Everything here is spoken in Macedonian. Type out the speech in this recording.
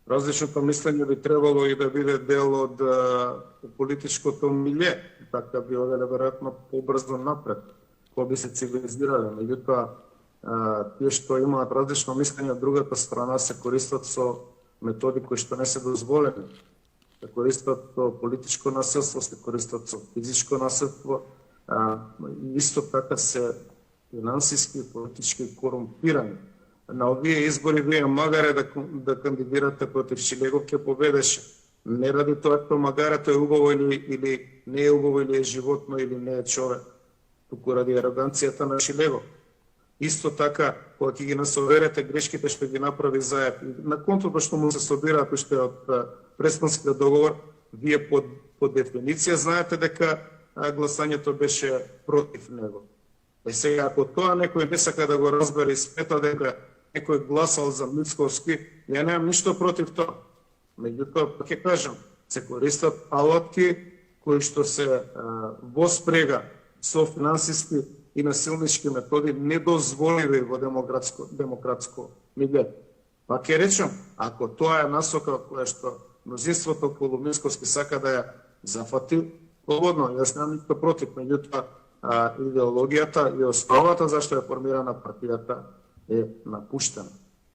различното мислење би требало и да биде дел од политичкото милје, така би оделе веројатно побрзо напред, кога би се цивилизирале. Меѓутоа, тие што имаат различно мислење од другата страна се користат со методи кои што не се дозволени. Се користат со политичко насилство, се користат со физичко насилство, исто така се финансиски и политички корумпирани. На овие избори вие магаре да кандидирате против Шилегов ќе победеше. Не ради тоа што магаре тој е убаво или не е убаво, или е животно, или не е човек, туку ради ароганцијата на Шилегов. Исто така, кога ќе ги насоверете грешките што ги направи Заев, на контрото што му се собираат уште од Преспанскиот договор, вие по дефиниција знаете дека гласањето беше против него. Сега, ако тоа некој не сака да го разбере и смета дека некој гласал за Мицковски, ја немам ништо против тоа. Меѓутоа, ќе кажам, се користат алатки кои што се во спрега со финансиски и насилнички методи недозволиви во демократско милје. Па ќе речам, ако тоа е насока која што мнозинството околу Мицковски сака да ја зафати, слободно, јас немам ништо против, меѓутоа идеологијата и основата зашто е формирана партијата е напуштена.